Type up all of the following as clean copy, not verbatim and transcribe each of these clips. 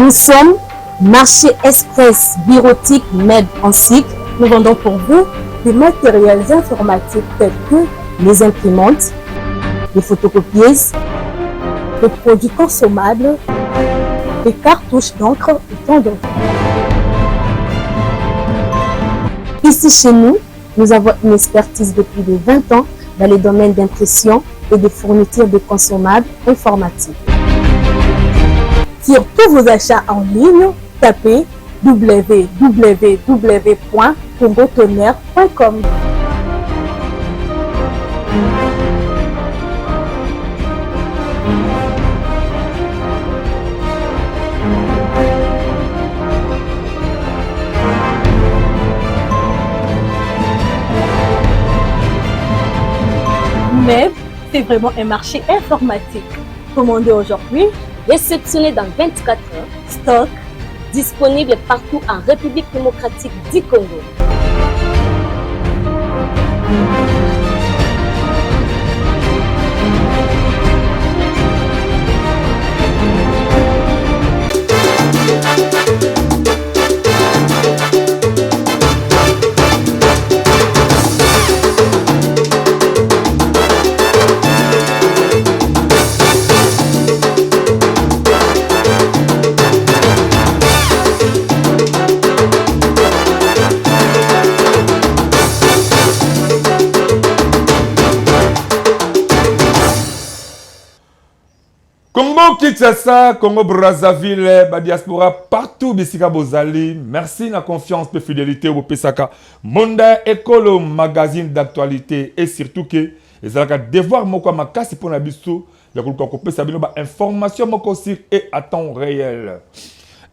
Nous sommes Marché Express Bureautique MED en cycle. Nous vendons pour vous des matériels informatiques tels que les imprimantes, les photocopieuses, les produits consommables, les cartouches d'encre et tant d'autres. Ici chez nous, nous avons une expertise de plus de 20 ans dans les domaines d'impression et de fourniture de consommables informatiques. Sur tous vos achats en ligne, tapez www.congotonnerre.com. Mais c'est vraiment un marché informatique. Commandez aujourd'hui, réceptionné dans 24 heures, stock disponible partout en République démocratique du Congo. Congo Kinshasa, Congo Brazzaville, diaspora partout bisika bozali. Merci na confiance et fidélité au Pesaka. Monda Ekolo magazine d'actualité et surtout que les alaka devoir moko makasi pour na biso ya koluka ko pesa bino ba information moko sur et à temps réel.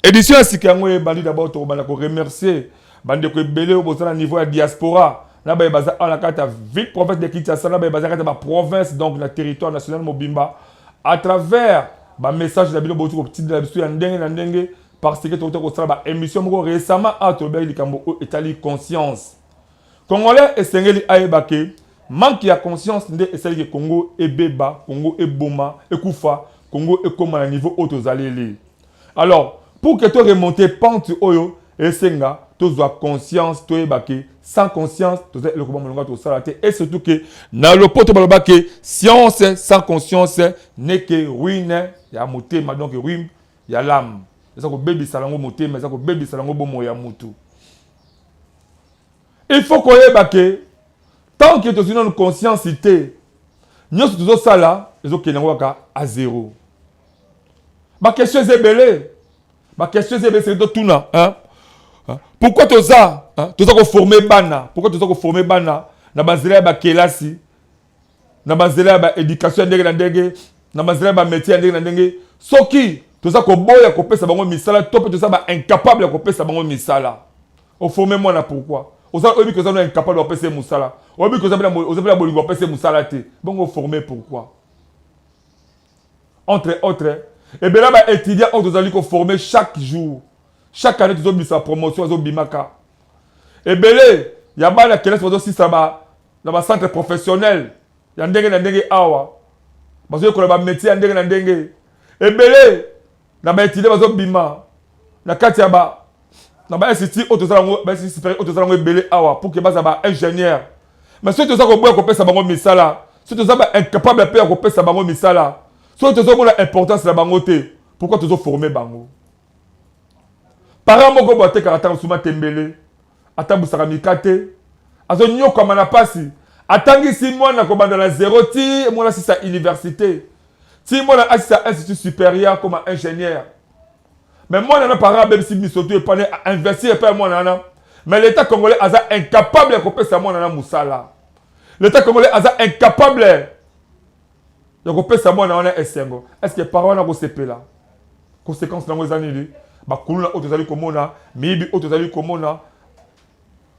Édition asikango bandi d'abord to bana ko remercier bandi ko belé au bozala niveau ya diaspora. Na ba baza en la carte ville province de Kinshasa, na ba baza carte ba province donc na territoire national Mobimba. À travers le message de la vidéo parce que tu as une émission récemment à Itali conscience. Congolais et Sengeli Aebake manque de conscience de que Congo et Beba, Congo et Boma et Koufa, Congo et comme à niveau haut aux allées. Alors, pour que tu remontes pente oyo et Senga, tu as conscience, tu es sans conscience, tu es le combat et surtout que dans le pot de science sans conscience n'est que ruine, il y a moté, donc ruine, il y a l'âme. C'est ça que baby salango moté, mais ça que baby salango bomo ya mutu. Il faut qu'on ait tant que tu as une conscience, nous sommes tous ça là, les autres qui à zéro. Ma question est belée. Ma question est belée, c'est de tout là, hein? Pourquoi tu as formé bana? Pourquoi tu as formé bana? Na bazela ba kelasi, na bazela ba éducation ndenge na ndenge, na bazela ba métier ndenge na ndenge. Soki tu as ko boya ko pesa bango misala, to pe tu as ba incapable ko pesa bango misala. O formé moi na pourquoi? O sa obi que ça est incapable de pesa musala. Obi que ça na bolingo pesa musala te. Bongo formé pourquoi? Entre autres, et bien là ba étudiant on doit aller ko former chaque jour. Chaque année, tu as sa promotion, tu as bimaka. Et belé, il y a des gens qui sont dans le centre professionnel. Il y a des gens qui sont awa. Parce que tu as un métier, il y a des gens. Et belé, il y a des étudiants qui sont bima. Il y a des gens qui sont institut pour que tu sois ingénieur. Mais si tu as un misala, si tu es incapable de payer un misala, si tu as une importance de la bangote, pourquoi tu as formé bango? Parents moko bote karata suma tembele atabusaka mikate azo nyoka mana pasi atangi si mwana ko banda na zéro ti mwana si sa université ti mwana asisa institut supérieur comme ingénieur mais mwana na parents même si misoto e pané à investir pas mwana na mais l'état congolais asa incapable de kopesa mwana na musala l'état congolais asa incapable de kopesa mwana na esengo est-ce que parents na ko sepela conséquence na ngozani bakuluna otozali komona mibi otozali komona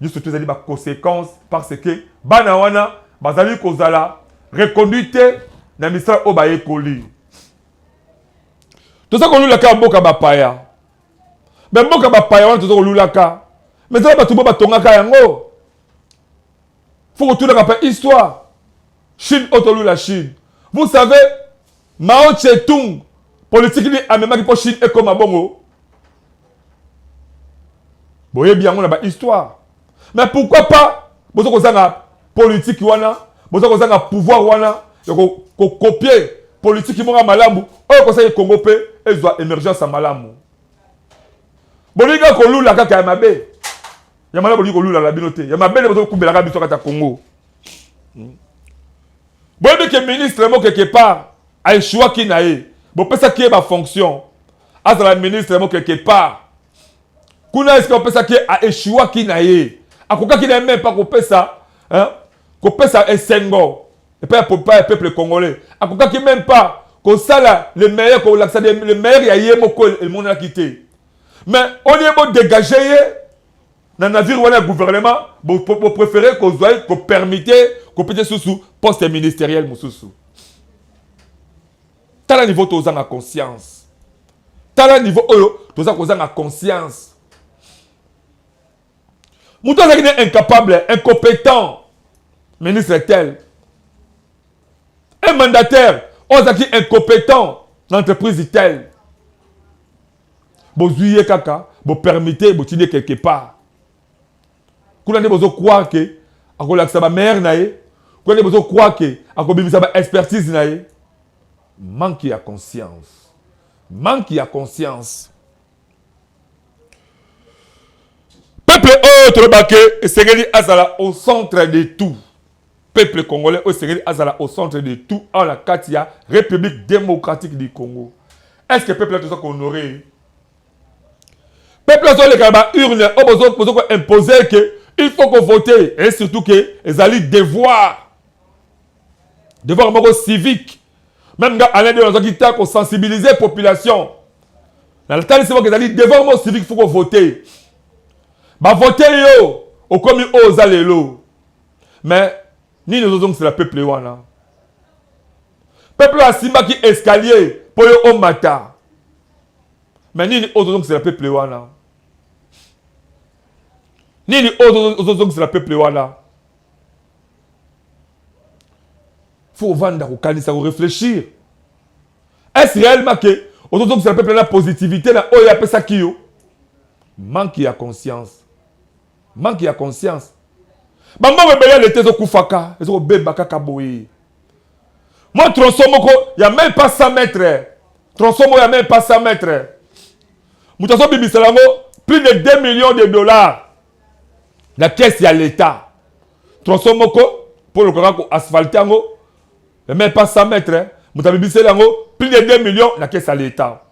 juste tozali ba conséquences parce que bana wana bazali kozala reconduite na misala o baye koli toza kolula ka mboka bapaya be mboka bapaya wana toza kolula ka mais ça bato bo batongaka yango faut retourner après histoire Chine otolula Chine vous savez Mao Tse-tung politique ni amemaki pour Chine et comme bongo boye bien on a ba histoire. Mais pourquoi pas bozo kozanga politique wana, bozo kozanga pouvoir wana, ko copier politique monga malamu, o ko sa Congo pe ezwa émergence malamu. Bolinga ko lula kaka ya mabe. Ya malamu bolinga ko lula la binote. Ya mabe bozo kumbela ka biso kata Congo. Boye que ministre mo quelque part a échoué ki na ye. Bo pesa ki ba fonction. As la ministre mo quelque part. Kuna est-ce qu'on pesa ki a échoué ki na ye. Akoka ki na même pas ko pesa, hein? Ko pesa esengo. Et pas pour pas le peuple congolais. Akoka ki même pas ko sala le meilleur ko l'accès le meilleur ya ye moko le monde a quitté. Mais on est bon dégager dans le navire ou le gouvernement, vous préférez qu'on soit, qu'on permettez, qu'on peut être sous poste ministériel, moussou. T'as le niveau de la conscience. T'as le niveau de la conscience. Mouton est incapable, incompétent, ministre tel. Un mandataire, on est incompétent, l'entreprise est telle. Vous zuyez kaka, vous permettez, vous tirez quelque part. Vous avez besoin de croire que, à cause de sa mère, vous avez besoin de croire que, à cause de sa expertise, manque de conscience. Manque de conscience. Peuple au centre de tout. Peuple congolais au centre de tout. En la Katia, République démocratique du Congo. Est-ce que le peuple a tout ça qu'on aurait? Peuple a les urnes, a besoin d'imposer que il faut qu'on vote. Et surtout que les alliés devoir civique. Même à l'intérieur de la qu'on sensibiliser la population. Dans le temps, c'est que les alliés devoir civique, il faut qu'on vote. Bah voter yo, au commis aux allélo. Mais, ni nous autres, c'est le peuple wana. Peuple a simba qui escalier pour yo au mata. Mais ni nous autres, c'est le peuple wana. Ni les autres, c'est le peuple wana. Faut vendre au canisa, faut réfléchir. Est-ce réellement que aux autres, c'est le peuple la positivité là, oh il y a ça qui yo. Manque de conscience. Manque de conscience. Maman rebelle les tezo kufaka, les autres bébé kakaboui. Moi transforme il y a même pas 100 mètres. Transforme il y a même pas 100 mètres. Moutaso bibi salango plus de 2 millions de dollars. La caisse, il y a l'État. Transforme pour le corps asphalté, il n'y a même pas 100 mètres. Plus de 2 millions, la caisse à l'État.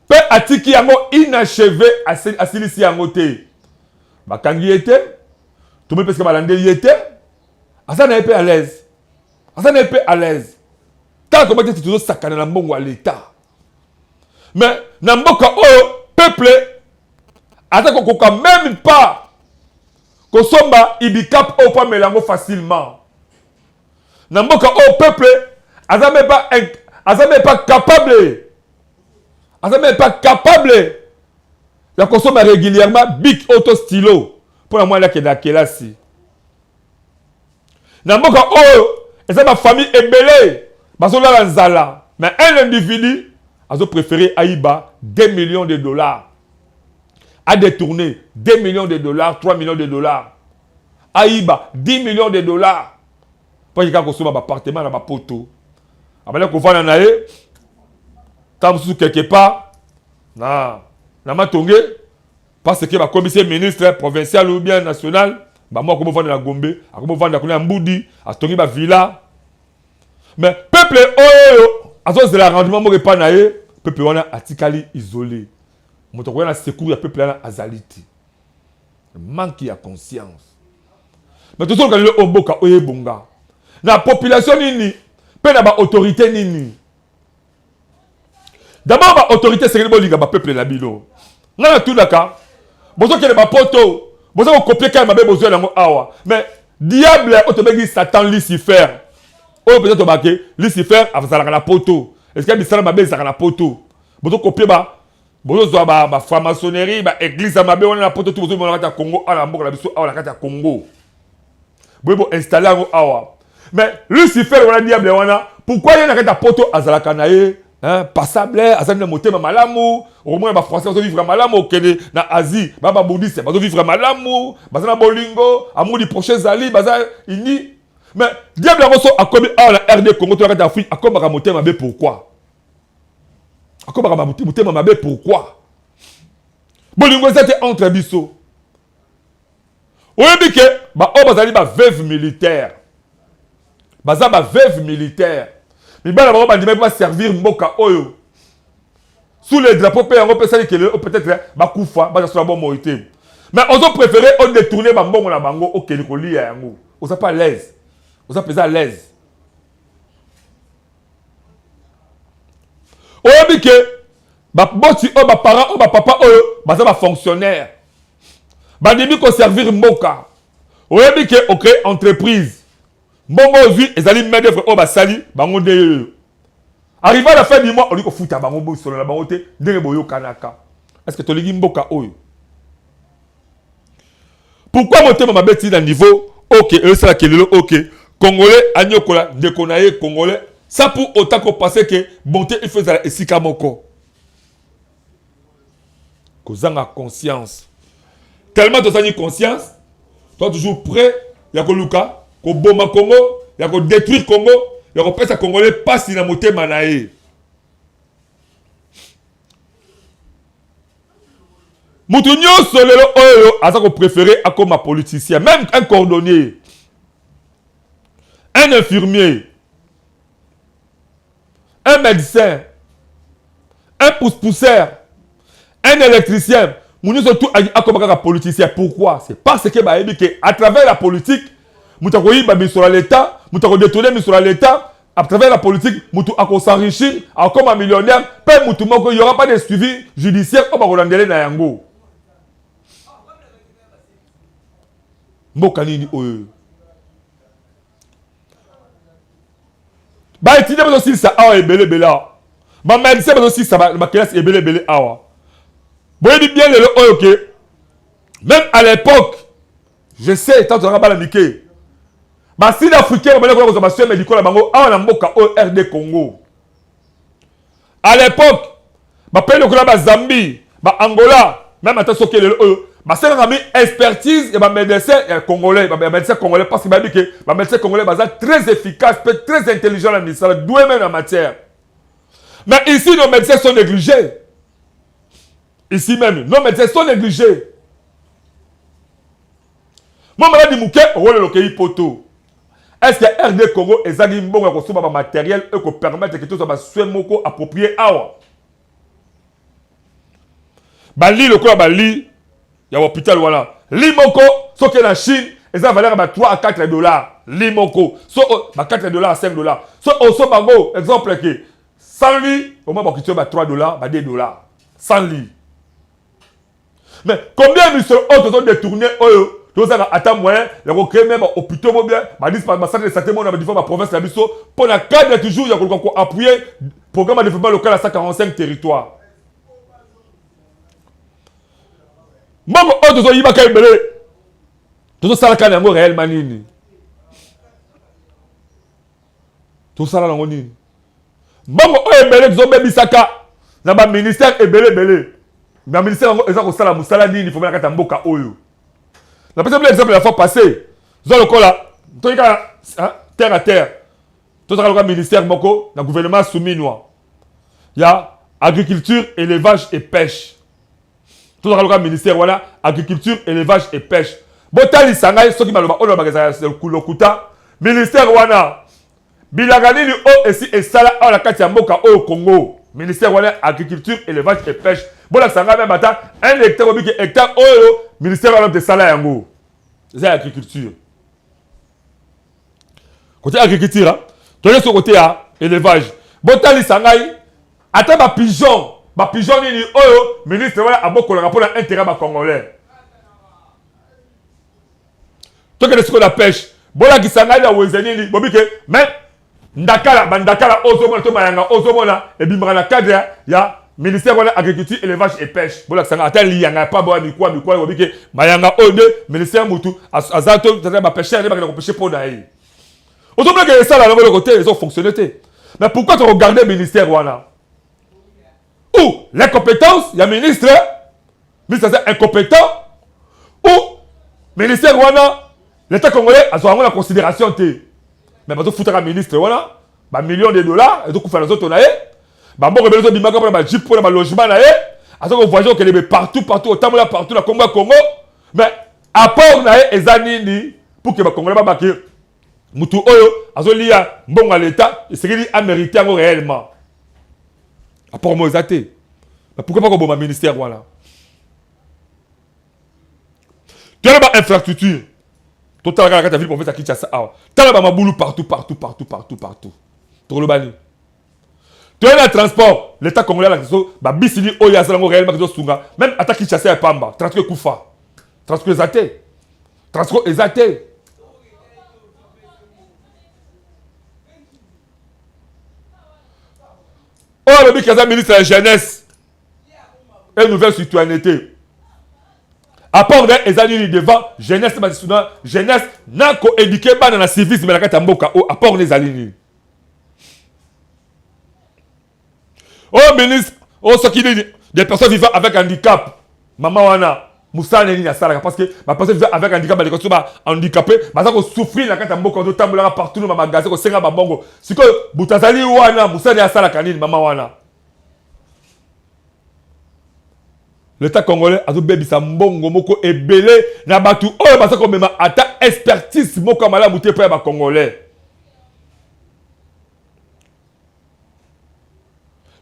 Peu atiki inachevé à Silisi Angote. Bakangi était, tout le monde peut se dire était. Asa n'est pas à l'aise. Asa n'est pas à l'aise. Tant que tu es toujours saccané dans le à l'État. Mais, dans le peuple, asa qu'on quand même pas. Kosomba ibikap au pas mélango facilement. Namboka au peuple, azame pas capable. Azame pas capable. La kosomba régulièrement big auto stylo pour la moitié de si. Namboka au, et ça ma famille est belée. Basola la nzala. Mais un individu a préféré Aïba 2 millions de dollars. A détourné 2 millions de dollars, 3 millions de dollars. Aïba, 10 millions de dollars. Pour qu'il y ait un appartement dans ma poteau. Après, qu'on va en aller, tant quelque part, na matongé, parce que ma commissaire ministre provincial ou bien national, moi, comme on va dans la Gombe, comme on va dans la Mboudi, à Tongi, ma villa. Mais peuple, à cause de l'arrangement, moi, pas naé, peuple, on a atikali isolé. Mon tour, on a secours, le peuple, on a azaliti. Manque de conscience. Mais tout ce que le omboka oye bonga. La population nini, pe na ba autorité nini. D'abord ba autorité c'est que le peuple la bilo. Na tout d'accord. Bozo ke ba poto, bozo copier quand ma be bozo na awa. Mais diable otobegi Satan Lucifer. O peut-être baké Lucifer a fait la poto. Est-ce que bisala ma be ça la poto. Bozo copier ba bozo zo ba franc-maçonnerie, ba église ma be on na poto tout bozo mo na Congo, ala mboka la biso ala kata Congo. Vous pouvez installer en awa. Mais Lucifer, on a diable, pourquoi il y a un poto azalakanaye passable, azali na motema malamu, au moins ba français bazo vivre malamu okende na Asie, ba bouddhiste bazo vivre malamu, baza na bolingo, amour du prochain zali, baza ini. Mais diable a akomi la RD Congo to la Afrique, akomaka motema mabe pourquoi? Akomaka motema mabe pourquoi? Bolingo c'était entre biso. Oyebi ke ba o bazali ba veuve militaire. Baza ba veuve militaire. Mibala ba bandima ba servir mboka oyo. Sous les drapeaux pe yango pesa que peut-être ba kufa ba sur la bonne moité. Mais on a préféré on détourner ba mbongo na bango o keli ko lia yango. On sa pas à l'aise. On sa pesa à l'aise. Oyebi ke ba boti o ba parents o ba papa oyo baza ba fonctionnaire. Bandimi ko servir mboka. Oyebi ke o créer entreprise. Mbongo ozui ezali main d'œuvre o ba sali bango de. Arrivé à la fin du mois on dit ko futa bango bo solo na bango te ndenge boyo kanaka. Est-ce que to ligi mboka oyo? Pourquoi monter ma bête dans niveau OK, eux c'est la kelelo OK. Congolais anyokola ndekonaye congolais ça pour autant qu'on pensait que monter il faisait la esika moko. Kozanga conscience. Tellement tu as conscience, toi toujours prêt, il y a Luka, ko boma Congo, il y a ko détruire Congo, il y a ko pesa congolais passe na motema na ye. Mutu nyonso lelo oyo aza ko préférer akoma politicien, même un cordonnier, un infirmier, un médecin, un pousse-pousseur, un électricien. Nous surtout à politicien. Pourquoi? C'est parce que à travers la politique, nous avons sur l'État, nous avons détourné sur l'État. À travers la politique, nous avons s'enrichir comme un millionnaire. Il n'y aura pas de suivi judiciaire comme on l'a na yango. Mbokanini oyo. Ba étudiant aussi ça awa ebele bela. Ba médecin aussi ça ba classe ebele bele awa. Vous voyez bien le OK. Même à l'époque, je sais, tant que tu as la Mickey. Mais si l'Africain, on a des soins médicaux, on a un RD Congo. À l'époque, on a le Zambie, Angola, même attention que le c'est une expertise et les médecins congolais, les médecins congolais, parce que les médecins congolais sont très efficaces, très intelligents, doués même en matière. Mais ici, nos médecins sont négligés. Ici même, nos médecins sont négligés. Moi, je dis que je poto. Est-ce que RD Congo est un bon matériel qui permet que tout soit approprié awa? Bali, le quoi Bali, il y a un hôpital, voilà. Limoko, ce qui est en Chine, ils ont valeur 3 à 4 dollars. Limoko, ce 4 dollars à 5 dollars. Ce au Bango, exemple, 100 lits, au moins, tu as 3 dollars, 2 dollars. 100 lits. Mais combien de missions ont détourné tous les attentes moyens, les recréer même au plutôt bien, ma centre de santé, mon la province de la Bisso, pour la cadre toujours, il y a appuyé le programme de développement local à 145 territoires. Maman, tous les gens qui ont belé, tous ça la réellement nini. Tout ça là on nini. Maman, belé, ils ont même bisaka, dans le ministère est belé. Mais le ministère est en train de faire il faut mettre un mboka oyo. La personne exemple la fois passée, ils ont le là, terre à terre. Tout le ministère moko, le gouvernement souminois. Il y a agriculture, élevage et pêche. Tout le ministère voilà, agriculture, élevage et pêche. Botali sangay ceux qui maloba on magasin le kuta, ministère wana. Bilagani ni o esi esala a la kati ya mboka au Congo. Ministère voilà, agriculture, élevage et pêche. Bon, là, ça va même attendre un hectare ou bien hectare, ministère de salaire yango. C'est l'agriculture. Côté agriculture, tu es sur côté élevage. Bon, tu as les sangaï, attends, ma pigeon, ni ministre voilà, a beaucoup de rapport à l'intérêt congolais. Tu es sur la pêche. Bon, là, qui sangaï, là, où ils bon, mais, Ndakala, Ozomona, Tomayanga, Ozomona, et bimra la cadre, il y a ministère de l'agriculture, élevage et pêche. Bon, là, ça n'a pas de quoi, Mayanga, Ode, ministère Moutou, Azato, ça va pêcher, il va pêcher pour naï. Autrement que ça, là, de côté, ils ont fonctionné. Mais pourquoi tu regardes le ministère, voilà? ou l'incompétence, il y a ministre c'est incompétent, ou ministère wana, l'État congolais a son la considération. Mais bah, foutre un ministre wana, bah millions de dollars, et donc faire les autres naé, bah bon rebelle de bimaga pour la jeep pour le logement naé, à ce qu'on voit que les partout, autant là partout, la Congo, mais à part naé, et zanini, pour que les Congolais bah que mutu oyo, à ce liya, bon à l'État, et c'est qu'il a mérité réellement. À part moi, mais pourquoi pas qu'on un ministère voilà? Tu as une infrastructure. Total la carte ville pour faire ça Kinshasa. Tu as un boulot partout. Tu as un transport. L'État congolais a la bisili oya salango réellement que sunga. Même attaque Kinshasa et Pamba. Transport Koufa. Transport Ezaté. Transport Ezaté. Oh le ministre de la jeunesse et nouvelle citoyenneté. À part les années devant jeunesse jeunesse n'a qu'à éduquer dans le civisme mais la carte mboka à part les années. Oh ministre, oh ce qui dit des personnes vivant avec handicap. Maman wana Moussa neni na sala parce que ma personne vivant avec handicap les personnes handicapées, bah ça ko souffrir la carte mboka de tambola partout dans magasin ko senga babongo. Si que butazali wana Moussa na sala kanini maman wana. L'État congolais a tout bébisa mbongo moko ebele na batu oyo basa ko mema ata expertise moko mala muté pa ba congolais.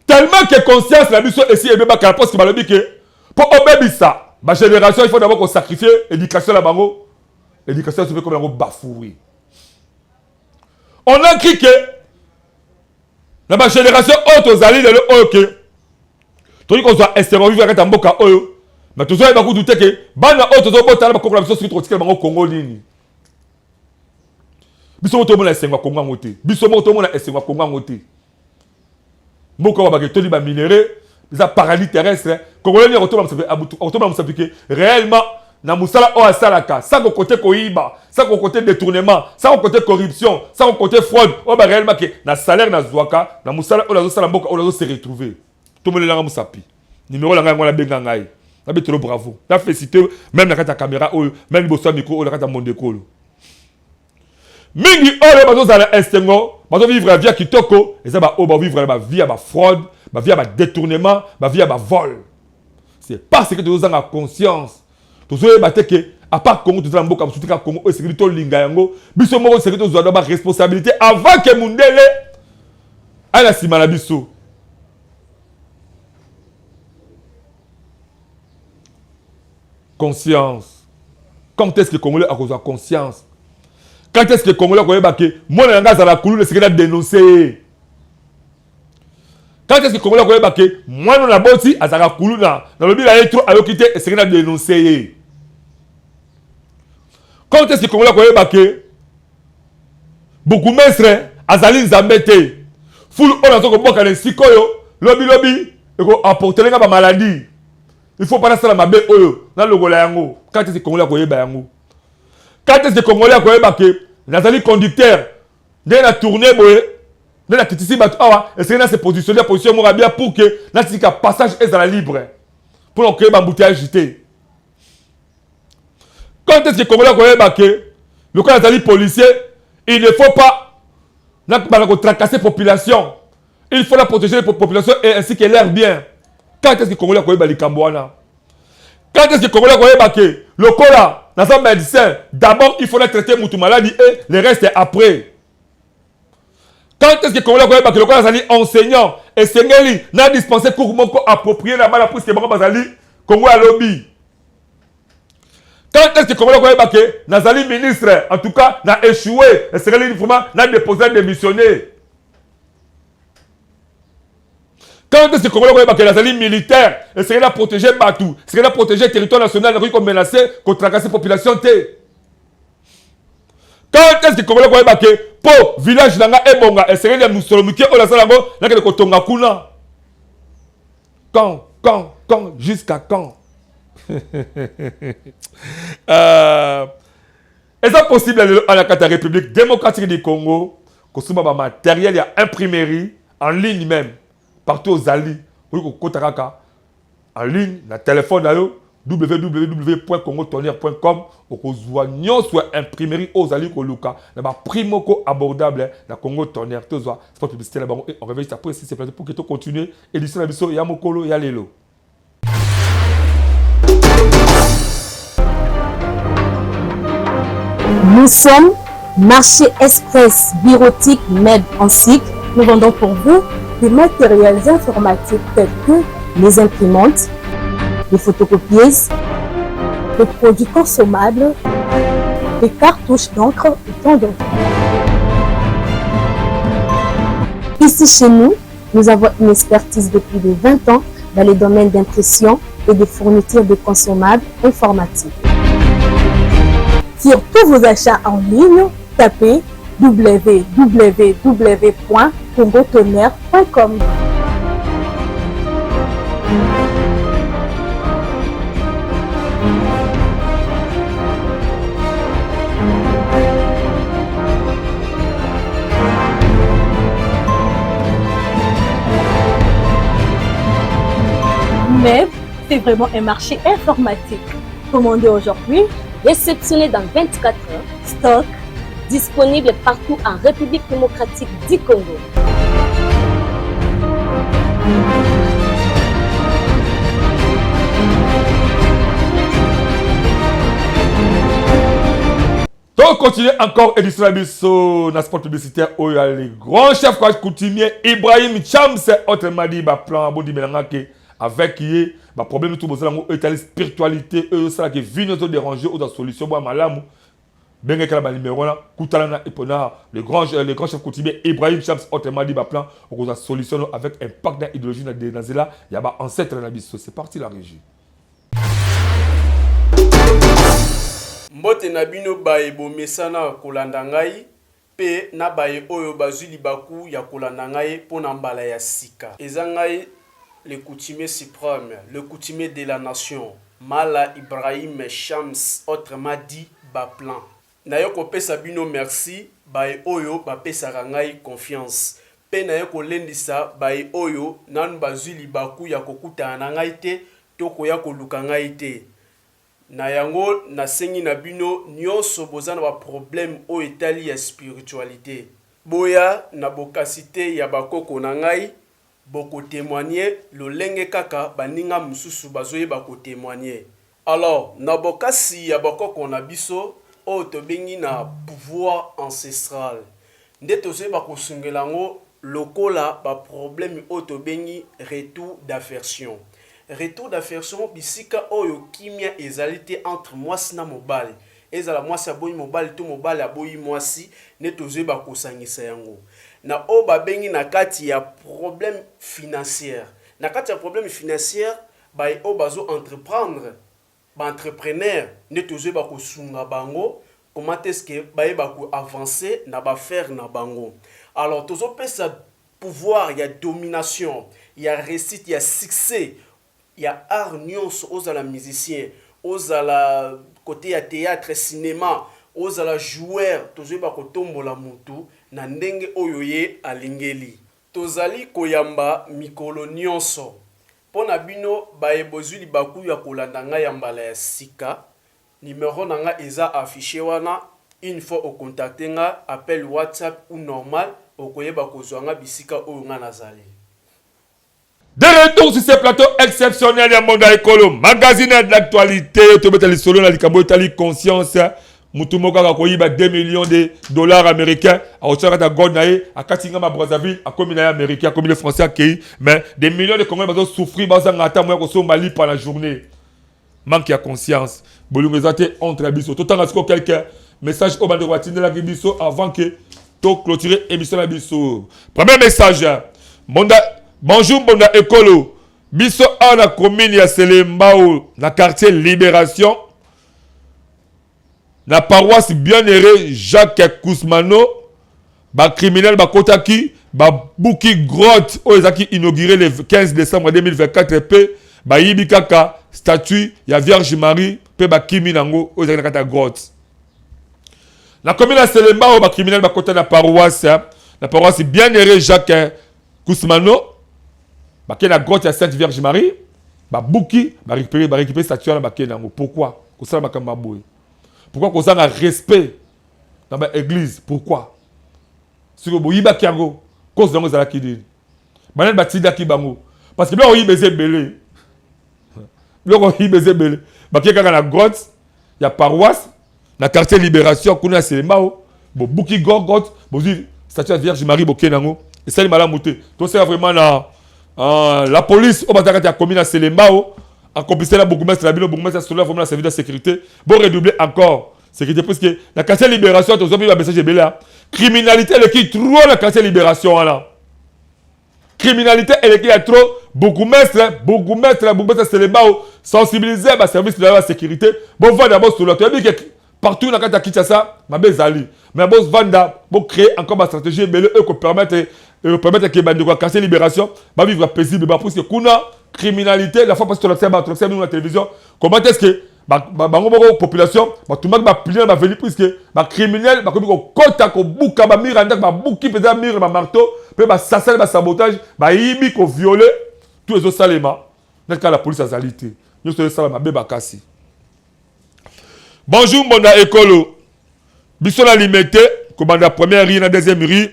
Tellement que conscience la biso ici et beba parce que balobi que pour obébisa ba génération il faut d'abord qu'on sacrifier éducation la bango. Éducation c'est comme un bafoué. On a écrit que la ba génération autres ali de OK. Tandis qu'on soit extérieur avec un mboka oyo, mais tout ça il va vous douter que bana auto zo botala ba kokla biso sur trotikela bango Congo nini. Biso moto mona esengwa Congo ngote. Biso moto mona esengwa Congo ngote. Mboka ba ke toli ba minéré, les paradis terrestres, Congolais ni retourna msapi abutu, retourna msapi que réellement na musala o asalaka, ça ko côté koiba, ça ko côté détournement, ça ko côté corruption, ça ko côté fraude, o ba réellement que na salaire na zwaka, na musala o la zo sala mboka o la zo se retrouver. Tout le monde est là, numéro là, on a bien gagné. On a trop bravo. On a félicité, même la caméra, même le micro, la monde colo. Mingi, on va dans l'estengo, on va vivre la vie qui toko, et ça va vivre la vie à fraude, la vie à détournement, la vie à vol. C'est parce que tu as conscience. Tu as que, à part Congo, tu as un Congo, c'est que tu as l'ingayango, bisomo, c'est que tu as une responsabilité avant que Mundele aille à Simalabiso. Conscience. Quand est-ce que les Congolais ont conscience? Quand est-ce que les Congolais ont que moi, je suis la couleur, c'est dénoncer. Quand est-ce que les Congolais ont que moi, je suis la boti, à la couleur, dans le but de quitter, c'est dénoncer. Quand est-ce que les Congolais ont que beaucoup de maîtres, Azali Nzambete, foule, on a dit que les Sikoyo, lobby, et qu'on apporte les maladies. Il faut pas ça la mabe oyo na logola yango quand est-ce que Congolais koyeba yango quand est-ce que Congolais koyeba que nazali conducteur dès la tournée boye dès la kitisi bat awa essayer de se positionner en position morabia pour que na tika passage est la libre pour que embouteillage jeté quand est-ce que Congolais koyeba que le cas nazali policier il ne faut pas na tracasser population il faut la protéger les populations et ainsi que l'air bien. Quand est-ce que Congolais koyeba likambo wana? Quand est-ce que Congolais koyeba que le cola dans un médecin d'abord il faut traiter mutu maladie et le reste est après. Quand est-ce que Congolais koyeba que le cola zali enseignant et sengeli n'a dispensé cours moko approprié la bala pour que bango bazali Congo à lobby. Quand est-ce que Congolais koyeba que nazali ministre en tout cas n'a échoué et sengeli vraiment n'a déposé démissionné. Quand est-ce que Congolais koyeba que nazali militaire et c'est là protéger partout, c'est là protéger le territoire national comme menacé contre la population T. Quand est-ce que Congolais koyeba que pour village nanga ebonga et c'est là musolomike o la salango na ke kotonga kuna. Quand jusqu'à quand? Est-ce possible à la République démocratique du Congo que ce matériel il y a imprimerie en ligne même partout aux alliés oyo kokota kaka en ligne na téléphone na yo www.congotonnerre.com okozwa nyonso ya imprimerie ozali koluka na ba prix moko abordable na Congo Tonnerre tozwa spot publicité na bango et on revient juste après si c'est plaisir pour que tu continues édition na biso ya mokolo ya lelo. Nous sommes Marché Express Bureautique Med en cycle. Nous vendons pour vous des matériels informatiques tels que les imprimantes, les photocopieuses, les produits consommables, les cartouches d'encre et tant d'autres. Ici chez nous, nous avons une expertise depuis de 20 ans dans les domaines d'impression et de fourniture de consommables informatiques. Sur tous vos achats en ligne, tapez www.congotonnerre.com. Mais c'est vraiment un marché informatique. Commandez aujourd'hui, réceptionné dans 24 heures, stock disponible partout en République démocratique du Congo. Donc, continuez encore édition la biso na sport publicitaire où il y a le grand chef coutumier Ibrahim Chams, autrement dit, plan abondi melangake avec qui ba problème tout besoin la spiritualité ça qui vient nous déranger ou dans solution ba malamu benga kala ba numéro là kutalana epona le grand chef coutumier Ibrahim Chams, autrement dit, plan ou la solution avec impact dans idéologie dans zela il y a ba ancêtre na biso. C'est parti la régie. Mbote na bino baye bomesana kolanda ngai pe na baye oyo bazwi libaku ya kolanda ngai pona mbala ya sika. Eza ngai le coutumier suprême, le coutumier de la nation, Mala Ibrahim Chams, autrement dit Baplan. Na yo kopesa bino merci baye oyo bapesaka ngai confiance. Pe na yo kolendisa baye oyo nanu bazwi libaku ya kokutana na ngai te toko ya koluka ngai te. Na yango nasengi na bino nyonso boza na ba problème o etali ya spiritualité. Boya na bokasite ya bakoko na ngai boko témoigner lolenge kaka baninga mususu bazoye bako témoigner. Alors na bokasi ya bakoko na biso o to bengi na pouvoir ancestral. Nde tozoye bako sungelango lokola ba problème o to bengi retour d'aversion. Retour d'aversion bisika oyo kimia ezalité entre mwasi na mobali. Ezala mwasi aboyi mobali to mobali aboyi mwasi ne tozoye bakosangisa yango. Na o babengi na kati ya problème financier. Na kati ya problème financier bay o bazo entreprendre ba entrepreneur ne tozoye bakosunga bango comment est-ce que bay bako avancer na ba faire na bango. Alors tozo pesa pouvoir, il y a domination, il y a réussite, il y a succès. Il y a art nyonso aux la musicien, aux la côté à théâtre, cinéma, aux la joueur, tous ba kotombo la mutu na ndenge oyoye alingeli. Tozali koyamba mikolo nyonso. Pona bino ba ebozwi libaku ya kolanda nga yambala ya sika. Numéro nanga eza affiché wana. Une fois au contacter nga appel WhatsApp ou normal okoyeba kozwa nga bisika oyo nga nazali. De retour sur ce plateau exceptionnel ya Monde Ekolo, magazine de l'actualité, to betali solo na likambo etali conscience, mutu moko ka koyiba 2 millions de dollars américains, a otaka ta god nae, a katinga ma Brazzaville, a komi na américain, a komi le français akei, mais des millions de Congolais bazo souffrir baza ngata moya ko so mali pendant la journée. Manque ya conscience. Bolungu ezate entre abiso. To tanga siko quelqu'un message au bande watine la biso avant que to clôturer émission la biso. Premier message. Bonjour Monde Ekolo. Biso a na commune ya Selembao na quartier Libération. Na paroisse Bien-Aimé Jacques Kousmano. Ba criminel ba kotaki ba buki grotte o ezaki inauguré le 15 décembre 2024 pe ba yibi kaka statue ya Vierge Marie pe ba kimi nango o ezaki kata grotte. La commune ya Selembao ba criminel ba kota na paroisse Bien-Aimé Jacques Kousmano. Baké la grotte à Sainte Vierge Marie. Bouki, récupérer statue là baké nango. Pourquoi? Ko sala makamba boy. Pourquoi qu'on a un respect dans l'église? Pourquoi? Si vous voyez Bakiango, cause de la Kidin. Banan Batida Kibango. Parce que là, on y baisé belé. Là, on y baisé belé. Bakiaka dans la grotte, il y a paroisse, dans le quartier Libération, qu'on a c'est Mao. Bon, Bouki Gorgot, bon, statue de Vierge Marie Bokenango. Et ça, il m'a la montée. Donc, c'est vraiment la police, au Batakati a commis à Selembao. En complicité là, beaucoup de la ville, beaucoup de vraiment la service de sécurité. Bon, redoubler encore. Sécurité, parce que la quartier Libération, tu as vu le message de Béla. Criminalité, elle qui trop la quartier Libération là. Criminalité, elle qui est trop. Beaucoup de Selembao sensibiliser le service de la sécurité. Bon, va d'abord sur l'autre. Partout dans la Kinshasa, ma bezali. Mais bon, Vanda, pour créer encore ma stratégie, mais eux qui permettent que la quartier Libération va vivre paisible. Parce que kuna criminalité, la fois parce que tu l'observes dans la télévision, comment est-ce que la population, tout le monde va plier dans venir puisque les criminels, comme côté ko bouka ba miranda ba bouki peut-être mire ba marteau, peut ba sassel ba sabotage, ba yimi ko violer tous les autres salema. N'est-ce que la police a zalité. Nous sommes ça ma beba kasi. Bonjour mon écolo. Biso la limité, comme la première rue, la deuxième rue,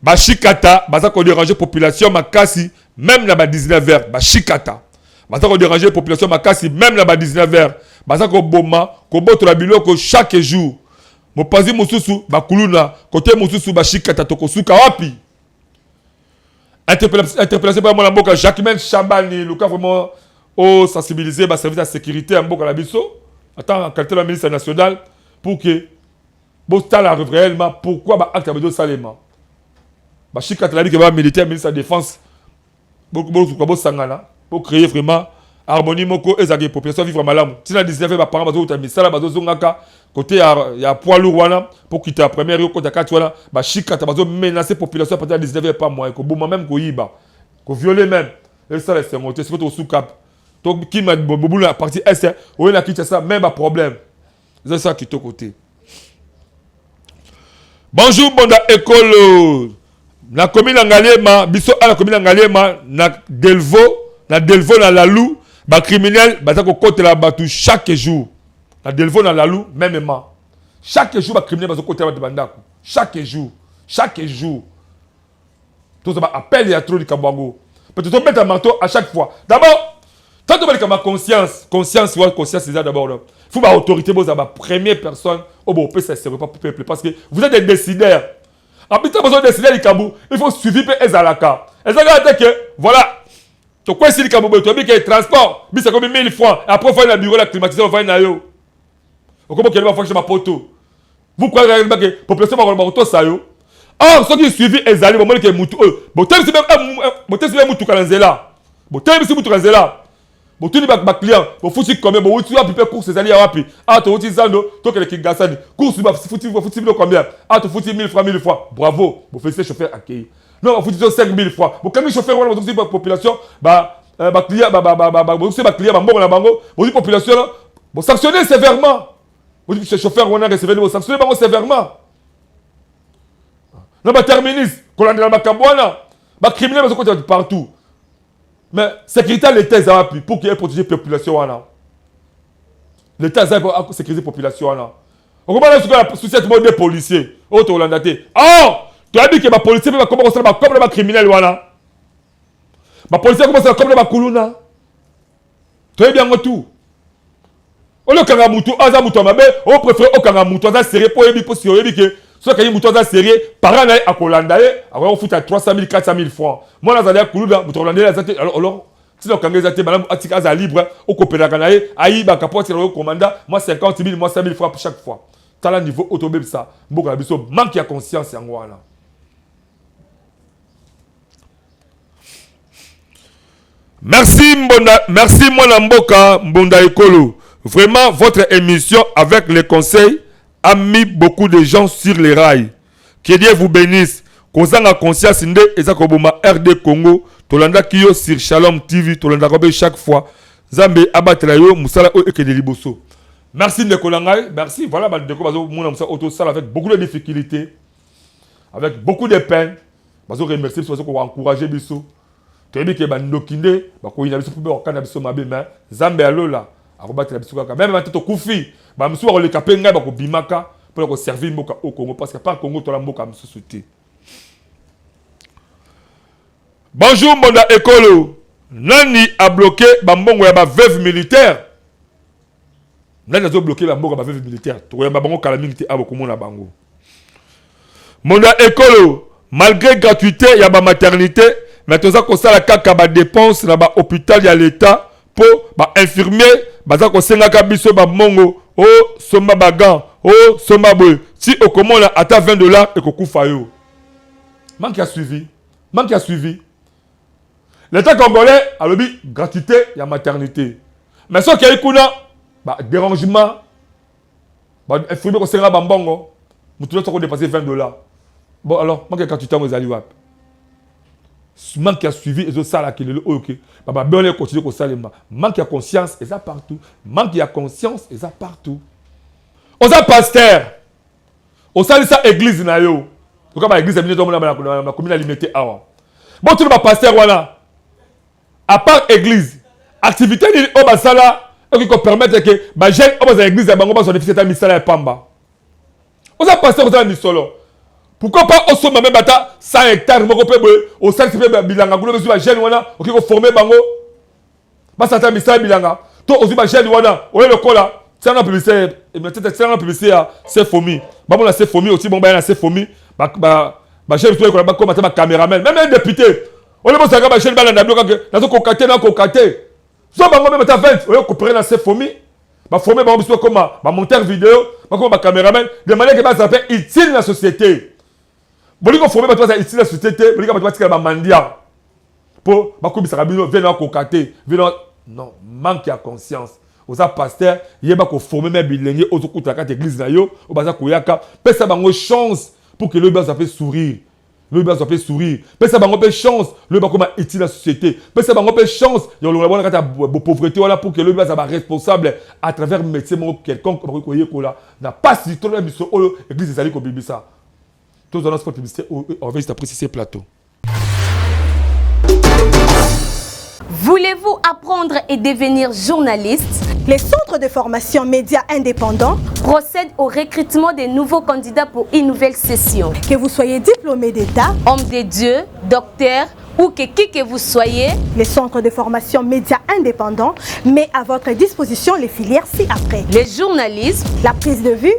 Bachikata, baza ko déranger population makasi même na ba 19h, Bachikata. Baza ko déranger population makasi même na ba 19h. Baza ko boma, ko boto la biloko chaque jour. Mopazi mususu bakuluna, côté mususu Bachikata tokosuka wapi. Interpellation par mon mboka Jacquemin Chabani, le cas vraiment au sensibiliser ba service de sécurité en mboka la biso. Attends, en qualité de ministre national pour que Bostala réellement pourquoi ba acte de Salema. Bachikata la dit que va militaire ministre de la défense pour créer vraiment harmonie moko et la population vivre malamu. Si la 19 ba parents bazo utami sala bazo zongaka côté ya poids lourd wana pour quitter la première côté ya 4 wana Bachikata bazo menacer population à partir de 19 pas moins ko boma même ko yiba ko violer même et ça c'est monter c'est au sous cap. Donc qui m'a bobu la partie est ou la quitte ça même pas problème. C'est ça qui est au côté. Bonjour bonda écolo. Na commune Ngaliema, biso à la commune Ngaliema, na Delvo na Lalou, ba criminel, ba ta ko côté la batu chaque jour. Na Delvo na Lalou, mêmement. Chaque jour ba criminel ba so côté la bandako. Chaque jour. Tout ça ba appel ya trop du Kabwango. Peut-être mettre un marteau à chaque fois. D'abord, tant que ma conscience c'est ça d'abord. Il faut ba autorité bo za ba première personne au bon peut ça c'est pas peuple parce que vous êtes des décideurs. Habitant besoin de décider les Kabou, il faut suivre Ezalaka. Ezalaka que voilà. Tu quoi si les Kabou, tu as dit que le transport, c'est comme 1000 francs. Après, il faut aller à bureau, la climatisation, on va aller à yo. Comment qu'elle va faire chez ma poteau? Vous croyez que la population va avoir ma ça yo? Or, ceux qui suivent Ezali, bon, que moutou eux. Bon, t'aimes si même moutou kanzela. Bon, t'aimes si moutou kanzela. Bon, tu dis ma client, bon, faut combien, bon, tu vas piper course Ezali à wapi. Ah, tu vas zando, toi que les Kingasani. Course, faut combien? Ah, tu fous 1000 francs. Bravo. Bon, félicitez chauffeur accueilli. Non, faut 5000 francs. Bon, quand les chauffeurs, on a aussi la population, client, client, bon, population, bon, sanctionner sévèrement. Bon, ce chauffeur, on a recevé, bon, sanctionner sévèrement. Non, terministe, qu'on a dans ma cabouana, criminel, parce qu'on partout. Mais sécurité l'État ça va pour qu'il ait protégé la population l'État ça va sécuriser la population on comprend ce que la société des policiers autre hollandais. Or tu as dit que les policiers va commencer comme les criminels les policiers commencent comme les kuluna. Tu es bien tout. On le kanga mutu aza mutu mabe on préfère au kanga mutu aza serré pour yebi parce que soit qu'il y a mutu aza serré par an à Kolandaye on fout à 300 000 400 000 francs. Moi là j'allais à Kuluna mutu Holandais alors si le kanga zate madame atika aza libre au Copenhague aïe ba capote le commandant moi 50 000 moi 100 000 francs chaque fois. Ça là niveau autobé ça mboka biso manque ya conscience yango wana. Merci mon mboka mbonda ekolo. Vraiment, votre émission avec les conseils a mis beaucoup de gens sur les rails. Que Dieu vous bénisse. Kozanga conscience nde ezakoboma RD Congo. Tolanda kiyo sur Shalom TV. Tolanda kobe chaque fois. Zambe abatela yo musala o ekede liboso. Merci Ndekolangai. Merci. Voilà, Ndeko bazo mona musa auto sala avec beaucoup de difficultés, avec beaucoup de peine. Bazo remercier bazo ko encourager biso. toyebi ke bandokinde bakoyina biso mpe bakokanda biso mabe me nzambe alola akobatela biso kaka meme bante tokufi bamosusu bakoleka mpe ngai bakobimaka mpona koservir mboka au Congo parce que par Congo tola mboka mosusu te. Bonjour Mbonda Ekolo, nani a bloqué bambongo ya ba veuve militaire? Nani a bloqué bambongo ya ba veuve militaire? Tokoyamba bango kala mingi te abo komona bango. Mbonda Ekolo, malgré gratuité ya ba maternité, mais toza kosala kaka ba dépense na ba hôpital ya l'état po ba infirmier baza kosengaka biso bambongo o somba bagan o somba boy si okomona ata $20 ekokufa yo. Manque a suivi. Manque a suivi. L'État congolais a le but gratuité et maternité. Mais ce qui est kuna, dérangement, il faut que ça bambongo, nous devons dépasser $20. Bon alors, manque gratuité aux alliés. Manque à suivi et ça là qui est ok. Baba bien continuer comme ça les mains. Manque à conscience et ça partout. Manque à conscience et ça partout. On a pasteur. On sali ça église na yo. Donc ba église amine to mona na commune limitée awa. Bon tout le pasteur voilà. À part église, activité ni o basala qui permettre que ba jeune o basa église bango ba so déficit ta misala ya pamba. On a pasteur on a misolo. Pourquoi pas au sommet même bata 100 hectares moko pe boye au sali pe bilanga kulo bezu ba jeune wana o ki ko former bango. Ba sa ta misala bilanga. To ozu ba jeune wana o le kola. C'est un publicité, c'est un publicité à ces fomi. Bah bon là c'est fomi aussi bon bah là c'est fomi. Bah chef toi qu'on a comme ma caméraman, même un député. On le pense à bah chef bah là que là ko katé na ko katé. So bah moi même ta 20, on ko prendre ces fomi. Bah former bah biso comme bah monteur vidéo, bah comme bah caméraman, de manière que bah ça fait utile la société. Boli ko former bah toi ça utile la société, boli ka bah tika bah mandia. Pour bah ko bisa bino venir ko katé, venir non, manque à conscience. Aux pasteurs, il y a pas former mes bilenge aux autres la carte église na yo, au baza koyaka, pesa bango chance pour que le bas ça fait sourire. Le bas ça fait sourire. Pesa bango pe chance, le bas comment utile la société. Pesa bango pe chance, yo le bona kata pauvreté voilà pour que le bas ça va responsable à travers métier mon quelconque pour koyer kola. Na pas si tout le biso église ezali ko bibisa. Tous dans notre publicité on va juste apprécier ces plateaux. Voulez-vous apprendre et devenir journaliste? Les centres de formation médias indépendants procèdent au recrutement des nouveaux candidats pour une nouvelle session. Que vous soyez diplômé d'État, homme de Dieu, docteur ou que vous soyez, les centres de formation médias indépendants met à votre disposition les filières ci-après. Les journalistes, la prise de vue,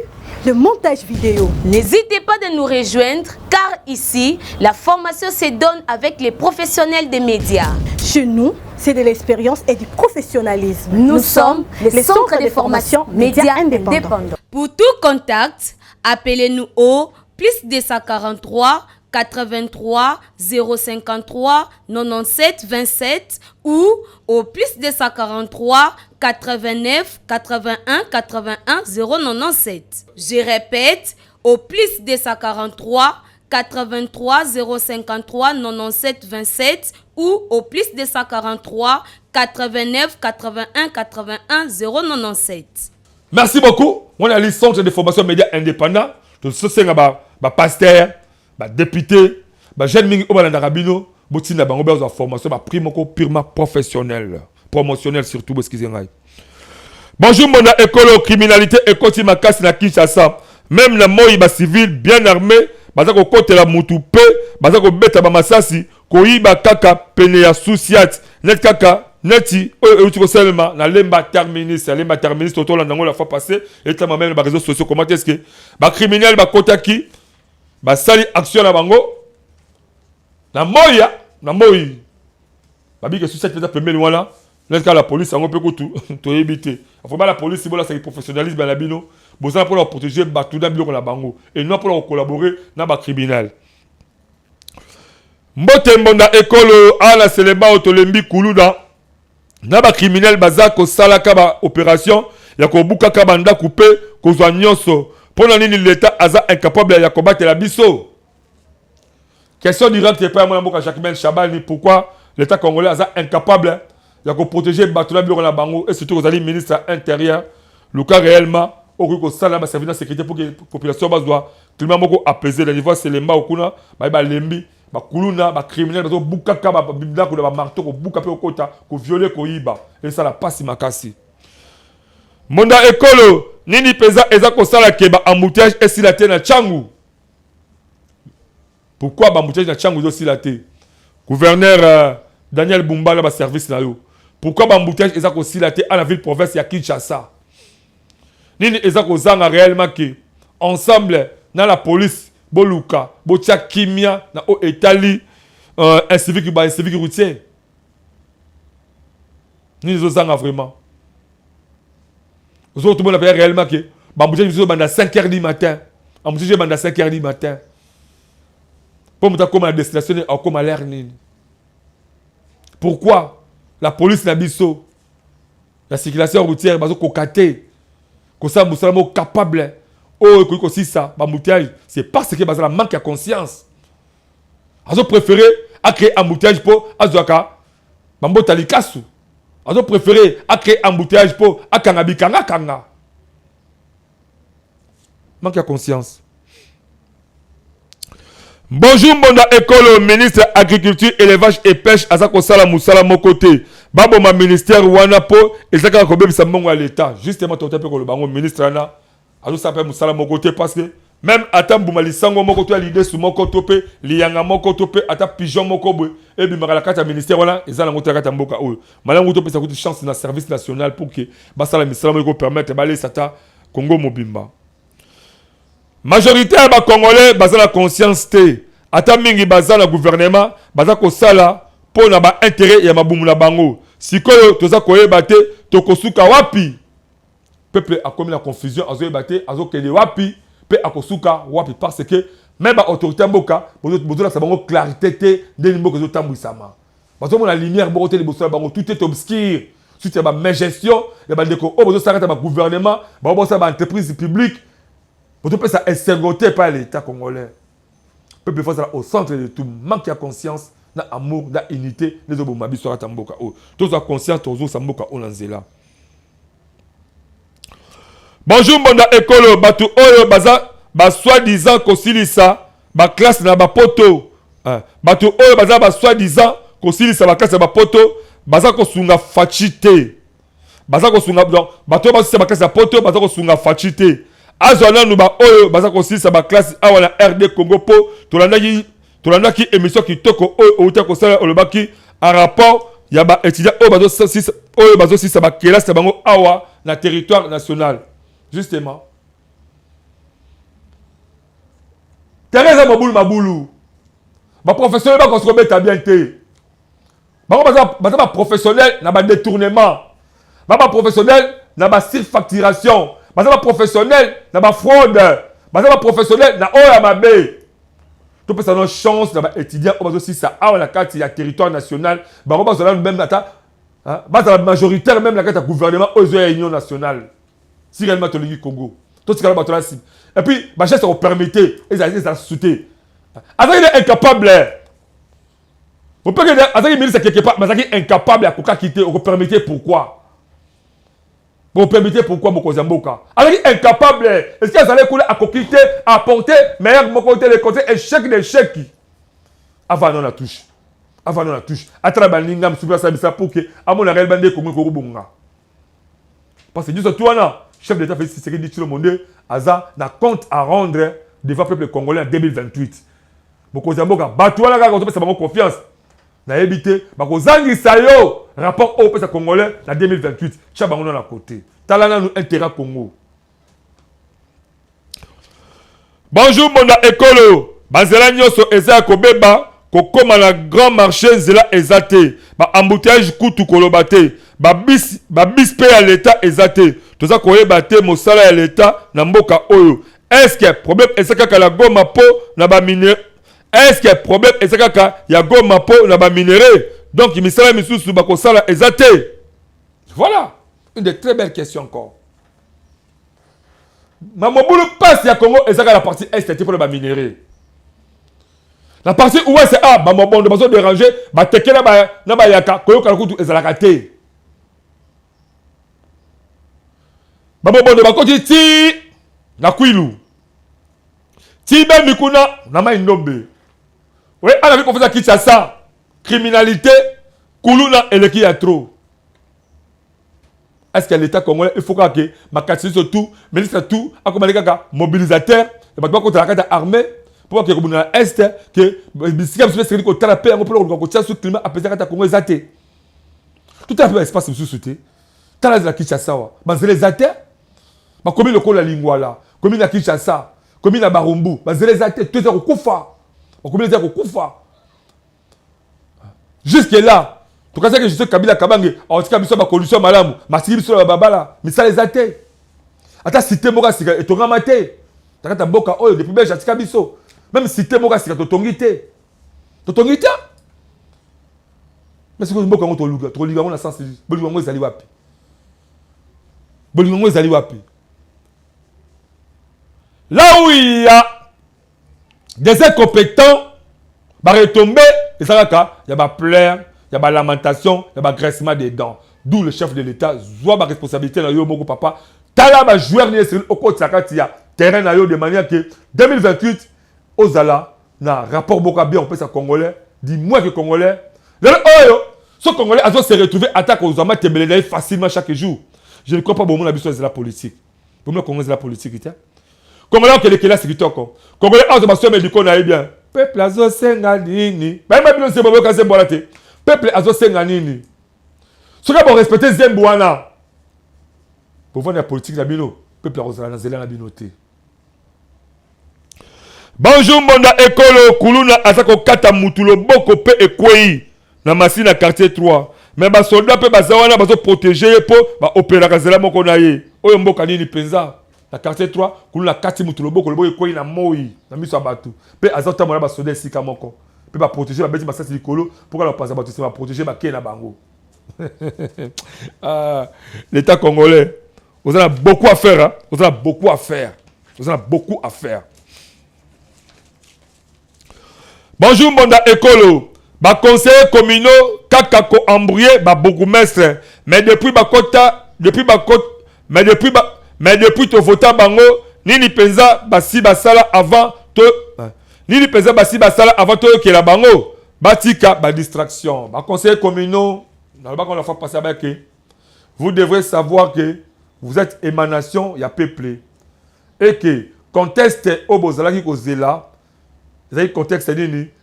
le montage vidéo. N'hésitez pas de nous rejoindre car ici, la formation se donne avec les professionnels des médias. Chez nous, c'est de l'expérience et du professionnalisme. Nous sommes les centres de formation médias indépendants. Pour tout contact, appelez-nous au +243 83 053 97 27 ou au +243 89 81 81 097. Je répète, au +243 83 053 97 27 ou au +243 89 81 81 097. Merci beaucoup. On a le centre de formation médias indépendants. Tout ce c'est un pasteur, un député, un jeune mingi au Balandarabino, botina bango bezo formation, un primoko purement professionnel, promotionnel surtout excusez-moi. Bonjour mon écolo criminalité et côté makasi na Kinshasa. Même la moïba civil bien armé, baza ko kotela mutu pe, baza ko beta ba masasi, ko yiba kaka pene ya souciat, net kaka neti tu ko seulement na lemba terminus tout la ndango la fois passée et ta même ba réseaux sociaux comment est-ce que ba criminel ba kotaki ba sali action na bango na moya ba bi que souciat peut premier loin net ka la police on peut tout to éviter faut pas la police bon là c'est professionnalisme na bino besoin pour leur protéger ba tout d'abord la bango et non pour leur collaborer na ba criminel. Mbote mbonda ekolo ala seleba otolembi kuluda na ba criminel bazako salaka ba opération ya kobuka ka banda coupé kozwa nyonso pona nini l'état aza incapable ya combattre la biso. Question directe pas moi mboka Jacques Chabani pourquoi l'état congolais aza incapable ya ko protéger batula biro na bango et surtout aux ministre intérieur le cas réellement au ko sala ba service de sécurité pour que la population bazwa climat moko apaiser le niveau c'est lemba okuna ba lembi bakuluna bacriminel bazobukaka babindako na bamarto kobuka mpe kokota koviole koyiba esala pasi makasi. Monda ekolo nini peza eza kosala ke baembouteillage esila te na Tchangu. Pourquoi baembouteillage na Tchangu ezosila te? Gouverneur Daniel Bumbala ba service na yo. Pourquoi baembouteillage eza kosila te à la ville province ya Kinshasa? Nini eza kozanga réellement que ensemble dans la police boluka botia kimia na o etali un civique routier. Nini zozanga vraiment? Tout le monde a réellement que baembouteillage est à 5h du matin. Embouteillage est à 5h du matin. Pour me dire comment la destination est comme à l'air. Pourquoi la police n'a biso la circulation routière bazo kokate ko ça musalamo capable oh ko si ça embouteillage c'est parce que bazala manque de conscience. Azo préféré à créer embouteillage pour azoaka bambota likasu. Azo préféré à créer embouteillage pour akangabi kanga. Manque de conscience. Bonjour Mbonda Ekolo, ministre agriculture, élevage et pêche azako sala musala mokote. Babo ma ministère wanapo ezaka ko bebisa mbongo à l'état. Justement tote pe ko le bango ministre na azo sape musala mokote parce que même ata mbuma lisango mokoto ya l'idée sous mokoto pe liyanga mokoto pe ata pigeon mokobwe et bi makala kata ministère wana ezala ngota kata mboka oyo. Malango to pe ça coûte chance na service national pour que basala misala mo ko permettre balé sata Congo mobimba. Majorité ba congolais bazala conscience té ata mingi bazala gouvernement bazako sala pour na ba intérêt ya mabumu na bango sikoyo toza koyeba te tokosuka wapi peuple a commis la confusion azoyeba te azokele wapi pe akosuka wapi parce que même ba autorité mboka bozo la sabango clarité te ndeni mboka zo tambwisama bazo mona lumière boko te liboso bango tout est obscur suite ya ba gestion ya ba ndeko o bozo sakata ba gouvernement ba bozo ba entreprise publique. Vous pouvez ça insécurité par l'État congolais. Le peuple est au centre de tout. Manque de conscience, d'amour, d'unité. Les autres mabi sera tamboka. Tous la conscience, tous les samboka onanzela. Bonjour Mbonda Ekolo, batu oyo baza ba soi-disant kosilisa ba classe na ba poto. Batu oyo baza ba soi-disant kosilisa ba classe na ba poto, baza kosunga fachite. Baza kosunga donc batu baza ba classe na poto, baza kosunga fachite. Azona nuba oyo baza kosilisa ba classe awa na RD Congo po tolandaki émission kitoko oyo outa kosala olobaki en rapport ya ba étudiant oyo bazo sisa ba classe bango awa na territoire national. Justement Teresa Mabulu ba professionnel ba construire ta bien te bango baza ba professionnel na ba détournement ba professionnel na ba surfacturation baza professionnel na ba fraude baza professionnel na oya mabe to pesa no chance na ba étudiant o bazo sisa awa na kati ya territoire national bango bazola même ata baza majoritaire même la kati ya gouvernement ozo ya union nationale si réellement to lingi Congo to tikala ba to la cible et puis ba geste au permettre ils a sauté avec il est incapable vous pouvez dire avec ministre quelque part mais incapable à koka quitter au permettre pourquoi. Vous permettez pourquoi Mokozamboka. Alors incapable, est-ce qu'ils allaient couler à coquiller, à apporter meilleur Mokoté les côtés échec d'échec. Avant on la touche. Avant on la touche. À travers l'ingam sur ça pour que à mon arrêt bandé comme Korubunga. Parce que juste toi chef d'État fait ce qu'il dit tout le monde, Aza n'a compte à rendre devant le peuple congolais en 2028. Mokozamboka, batouana quand on peut savoir confiance. Na évité bakozangi sayo rapport au peuple congolais en 2028 chabango na côté talana nous intérêt Congo. Bonjour Mbonda Ekolo bazela nyoso eza kobeba kokoma na grand marché zela ezate ba embouteillage kutu kolobate ba bis pe ya l'état ezate toza koyeba te mosala ya l'état na mboka oyo est-ce que problème ezaka kala goma po na ba minere. Est-ce que le problème est que y a goma po na ba minéraux donc il misala misusu ba kosala ezate. Voilà une des très belles questions encore. Mamobulu passe ya Congo ezaka la partie est pour ba minéraux. La partie ouest c'est ba mobondo bazo déranger ba tekela na ba yaka koyoka kutu ezalaka te. Ba mobondo ba koti ti na kwilu. Ti be mikuna na mai ndombe. Oui, on a vu qu'on faisait Kinshasa. Criminalité, Koulouna et le qui a trop. Est-ce que l'État congolais, il faut que ma catégorie surtout, ministre tout, à comme les mobilisateur, et pas contre la carte armée, pour que le Est, que le système se fait que la paix, on peut le faire sur le climat, après ça, Congo est athée. Tout à fait, espace sous sauté. T'as la Kinshasa, mais c'est les athées. Mais comme le la lingua là, comme la Kinshasa, comme la Barumbu, mais c'est les athées, tout est au Koufa. Comme les au Koufa. Jusque là. En tout cas, c'est que je sais que Kabila Kabange, en tout cas, il y a une condition malam, mais si il y a babala, mais ça les a été. Ata cité moka sika et tonga maté. Takata boka oyo depuis belge atika biso. Même cité moka sika to tongité. To tongité. Mais c'est que boka on to liga on a sens bolingo ngo ezali wapi. Bolingo ngo ezali wapi. Là où il y a des incompétents, bah retomber et ça là il y a ba pleurs. Il y a des lamentations, il y a des graissement des dents. D'où le chef de l'État voit ma responsabilité dans le Moko Papa. Tala ma joueur au côté de Sakatia, terrain de manière que 2028, aux ala, na rapport Boka bien, on peut ça Congolais, dis-moi que Congolais. Ce Congolais a se retrouvé attaque aux amas tembelé facilement chaque jour. Je ne crois pas bon mon habitude c'est la politique. Pour moi Congolais c'est la politique tiens. Congolais que les là c'est encore. Congolais a se mais du coup on bien. Peuple azo senga nini. Ba ma bien c'est bobo ka c'est bolate. Peuple azo senga nini. Ce que pour respecter Zembouana. Pour voir la politique la bino, peuple a la binoté. Bonjour Monda Ekolo Kuluna Asako Kata Mutulo Boko Pe Ekwei na Massi na quartier 3. Mais ba soldat pe bazawana bazo protéger po ba opéra kazela moko na ye. Oyo mboka nini penza na quartier 3 Kuluna Kati Mutulo Boko Lebo Ekwei na Moi na miso abatu. Pe azota mona ba soldat sika moko. Pe ba protéger ba beti ba sasi likolo pour que la passe ba ba protéger ba kena bango. Ah, l'État congolais, vous avez beaucoup à faire, hein? Vous avez beaucoup à faire. Vous avez beaucoup à faire. Bonjour Monda Ekolo. Ba conseiller communaux Kakako Ambrié ba bourgmestre. Mais depuis to vota bango nini penza basi basala avant to nini penza basi basala avant to ke la bango batika ba distraction. Ba conseiller communaux on la fois passer avec vous devrez savoir que vous êtes émanation, il y a peuple. Et que contexte au Bozala qui cause là, contexte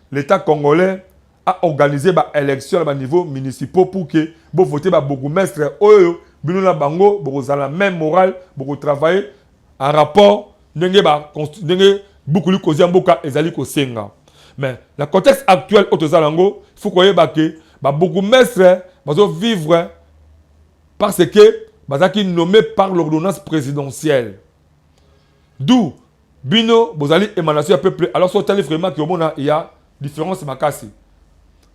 l'État congolais a organisé des élections à niveau municipal pour que vous votez pour bourgmestre oyo bino bango bozala même morale pour travailler en rapport ndenge beaucoup li cause mboka ezali ko senga. Mais le contexte actuel au Tozalango, il faut que bourgmestre va vivre parce que bazaki nommé par l'ordonnance présidentielle. D'où bino bozali émanation à peuple. Alors sur tel vraiment qu'il y a différence makasi.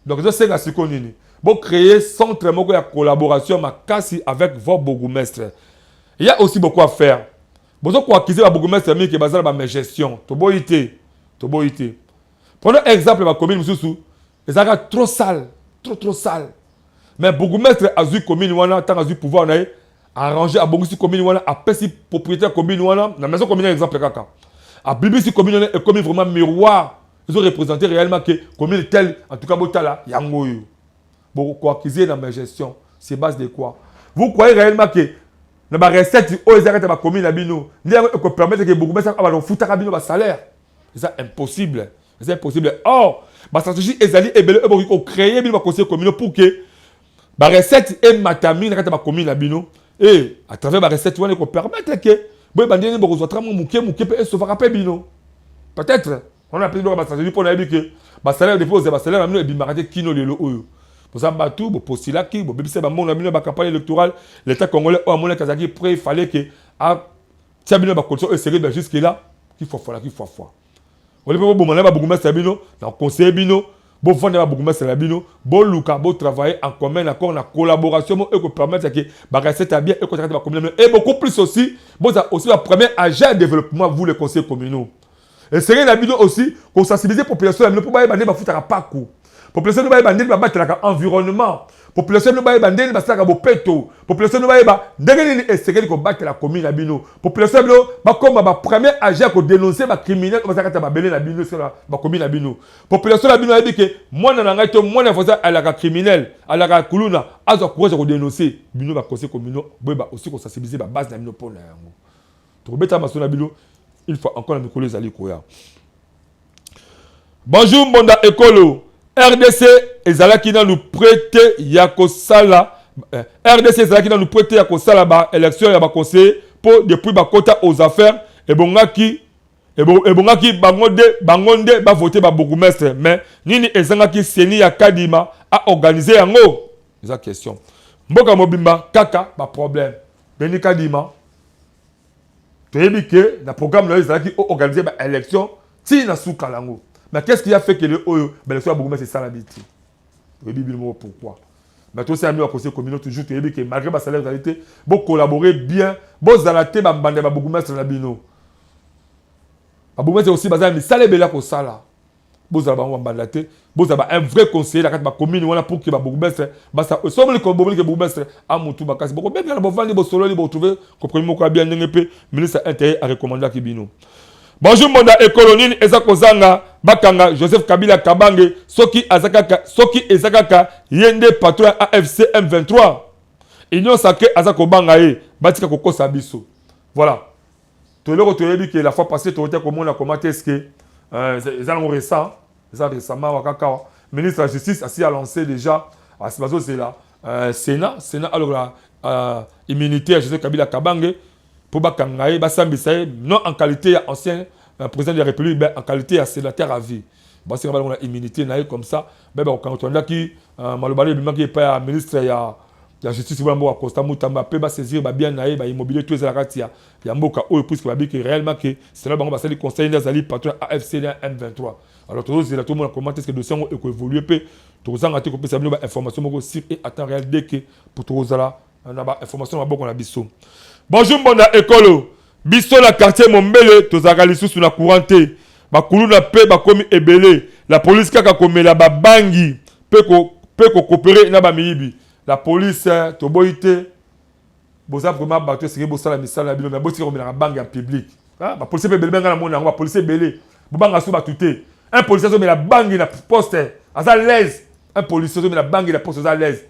Donc je sais que c'est connu. Bon créer centre de collaboration makasi avec vos bourgmestres. Il y a aussi beaucoup à faire. Bon quoi acquiser la bourgmestre mais que bazala ba gestion. Toboité. Prenons exemple la commune Moussou. Les agas trop sales, trop sales. Mais bourgmestre a vu commune wana tant a vu pouvoir na arranger à bongo si commune wana a pesi propriétaire commune wana na maison commune exemple kaka. A bibi si commune wana est commune vraiment miroir. Ils ont représenté réellement que commune telle en tout cas botala yango yo. Bon quoi acquiser dans ma gestion, c'est base de quoi? Vous croyez réellement que na ba recette o ezaka ta commune na bino, ndi ko permettre que bourgmestre a ba futaka bino ba salaire. C'est impossible. C'est impossible. Or, ma stratégie ezali ebele ebo créer bino ba conseil communal pour que ba recette et matamine kata ba commune na bino et à travers ba recette on ko permettre que boy bandeni bo ko tramo muke pe se va bino. Peut-être on a appelé ba stratégie pour na que ba salaire dépose ba salaire na bino e bimarate kino lelo oyo. Pour ça batu bo postulaki bo bebise ba mon na bino ba campagne électorale l'état congolais au amona kazaki prêt il fallait que a tia bino ba condition et sérieux jusque là qu'il faut faire. On peut pas bomber ba bourgmestre bino na conseiller bino bon vendre ba bourgmestre bino bon luka bon travailler en commun accord na collaboration et que permettre que ba recette bien et que ba commun et beaucoup plus aussi bon ça aussi la première agent de développement vous les conseillers communaux et c'est la bino aussi pour sensibiliser population pour ba bande ba futaka pas coup population ba bande ba battre environnement population no ba ndeni basaka bopeto population no ba ndenge ni esekeli ko battre la commune na bino population no ba koma ba premier agent ko dénoncer ba criminel ko basaka ta ba belé na bino sur ba commune na bino population na bino a dit que mwana na ngai to mwana fosa alaka criminel alaka kuluna azo courage ko dénoncer bino ba conseil communal ba aussi ko sensibiliser ba base na bino pour na yango to beta maso na bino il faut encore na mikolo ezali koya. Bonjour Mbonda Ekolo. RDC ezalaki na nous prêter yakosala RDC ezalaki na nous prêter yakosala ba élection ya ba conseiller pour depuis ba quota aux affaires et bongaki bangonde ba voter ba bourgmestre mais nini ezangaki seni ya Kadima a organiser yango eza question mboka mobimba kaka ba problème beni Kadima toyebi que na programme là ezalaki organiser ba élection ti na suka lango. Mais qu'est-ce qui a fait que le l'élection à Bourgogne c'est ça la biti? Pourquoi? Mais tout ça a mis à conseil communal toujours que malgré ma salaire réalité, vous collaborer bien, vous allez ma bande à Bourgogne sur la bino. À Bourgogne c'est aussi basé mais ça les belles comme ça là. Vous allez vous avez un vrai conseiller la carte ma commune voilà pour que ma Bourgogne basta somme le Bourgogne que Bourgogne a mutu bakasi beaucoup bien la bovani bo solo li bo trouver comprenez moi bien ndenge ministre intérieur a recommandé ki bino. Bonjour Mbonda Ekolonine eza kozanga bakanga Joseph Kabila Kabange soki ezakaka yende patron AFC M23 Union sacrée azako banga ye batika kokosa biso. Voilà. Toleko toyebi que la fois passée toté comment on comment est-ce que récemment wakaka ministre de la justice a lancé déjà à ce bazo c'est là Sénat alors la immunité à Joseph Kabila Kabange pour bakangaye basambisa non en qualité ancien président de la République en qualité à sénateur à vie parce que on a immunité naïe comme ça ben quand on a qui malobali bima qui pas ministre ya justice voilà moi Costa Mutamba peut ba saisir ba bien naïe ba immobilier tous la ratia ya mboka o puisque ba que réellement que c'est là bango ba sali conseil d'azali patron AFC M23 alors tout le monde comment est-ce que dossier ont évolué peu tout ça ngati ko pesa bino ba information moko sur et à temps réel dès que pour tout ça on a ba information ba boko na biso. Bonjour Mbonda Ekolo. Biso la quartier Mombele tozaka lisusu na couranté. Ba kuluna pe ba komi ebele. La police kaka komela ba bangi pe ko coopérer na ba miyibi. La police to boité boza vraiment bato sike bo sala misala na bilo na boti ko komela bangi en public. Ah ba police pe belé benga na mona ba police belé. Bo banga su ba tuté. Un policier so mela bangi na poste. Aza l'aise. Un policier so mela bangi na poste aza l'aise.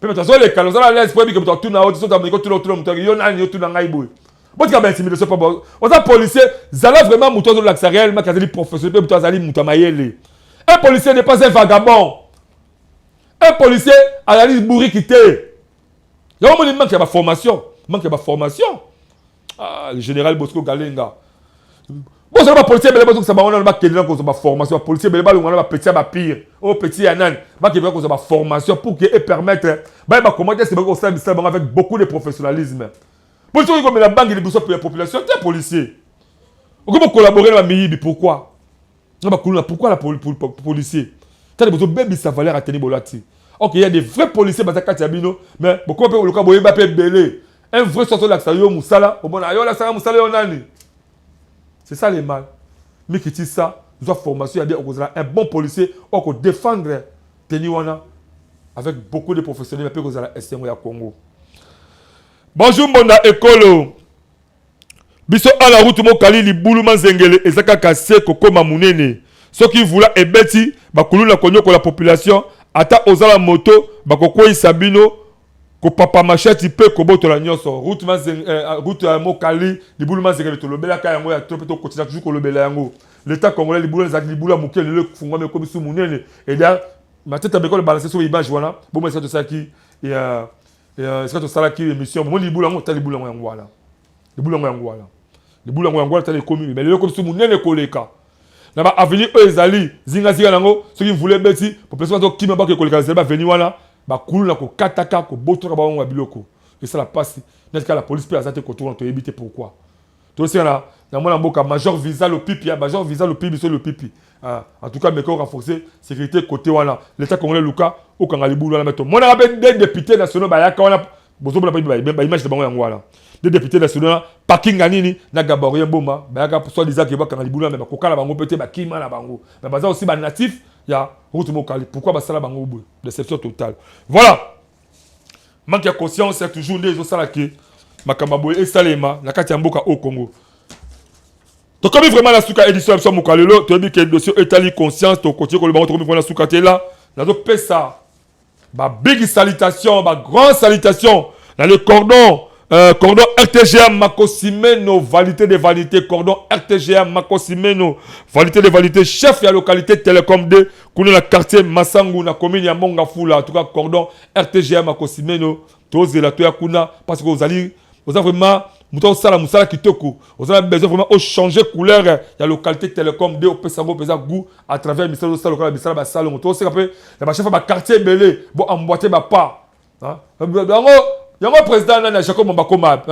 Peut être les calons à l'aise pour que tu tournes à haute sur ta micro tout le yon a ni tout dans ngaibo. Bon tu as bien intimidé ce pas bon. On a policier, zala vraiment mouton de l'axe réellement quasi professionnel peut tu as mutamayele. Un policier n'est pas un vagabond. Un policier à la liste bourri quitté. Il y a un moment manque de formation, Ah le général Bosco Galenga. Bon ça va policier belé parce que ça va on a pas quelqu'un qu'on va formation policier belé on a pas petit à pire au petit anan va qu'il qu'on va formation pour que et permettre bah comment est-ce que on ça avec beaucoup de professionnalisme policier comme la banque de pour la population t'es policier on peut collaborer dans la miyibi pourquoi pourquoi la policier t'as besoin baby sa valeur à tenir bolati OK il y a des vrais policiers dans ta bino mais beaucoup peut le cas boyer ba belé un vrai sortant de l'action musala au bon ayo la sala musala onani. C'est ça les mal. Mais qui dit ça, nous avons formation, il y a un bon policier, on peut défendre Teniwana avec beaucoup de professionnels, mais vous allez essayer au Congo. Bonjour Mbonda Ekolo. Biso à la route Mokali li bouluma zengele ezaka kase kokoma munene. Ceux qui voulaient ebeti bakuluna konyo ko la population ata ozala moto bakoko isabino ko papa machete pe ko boto la nyonso route Mokali li bouluma zengele to lobela ka yango ya trop to continue toujours ko lobela yango. L'état congolais li bouluma zaki li bouluma mokele le fungwa me ko bisu munene et là ma tête avec le balancer sur image voilà. Bon moi c'est tout ça qui et c'est tout ça qui émission moi li bouluma ta li bouluma yango voilà. Li bouluma yango voilà. Les boulons ont encore les communes mais les comme sous mon nez koleka na ba avenir ezali zinga nango ceux qui voulaient beti population to qui m'a pas que koleka c'est ba venir wana ba kulu na ko kataka ko botoka ba ngwa biloko et ça la passe n'est-ce que la police peut azate ko tourner to éviter pourquoi to c'est là na mona mboka major visa le pipi major visa le pipi sur le pipi en tout cas mais qu'on renforcer sécurité côté wana l'état congolais luka au kangali boulou na meto mona ba des députés nationaux ba yaka wana bozo ba image de bango yango wana des députés nationaux parking nini na gaborien bomba ba ka soit disant que ba kangali boulou mais ba kokala bango peut-être ba kima na bango mais baza aussi ba natif ya route mokali. Pourquoi basala bango boye? Déception totale. Voilà. Manque de conscience, c'est toujours des autres salaki. Makamaboye et Salema, la kati mboka au Congo. Donc comme vraiment la souka édition sur mokalelo, tu as dit que le dossier étali conscience, tu continues que le baron trouve la souka là. Là donc paie ça. Ba big salutation, ba grande salutation dans le cordon cordon RTGA Makosimeno, validité de validité, cordon RTGA Makosimeno, validité de validité, chef de la localité Télécom 2, qu'on est dans le quartier Massangu, na commune ya Monga Fula, en tout cas cordon RTGA Makosimeno, tous la toya kuna, parce que vous allez vraiment, vous sala kitoko, vous avez besoin vraiment de changer couleur, il y a la localité Télécom 2, au Pessango, pesa goût, à travers le ministère de la local, le Bassal, on tous après, la chef de quartier belé, bon emboîter ma part. Il y a un président Jacob Mbakoma,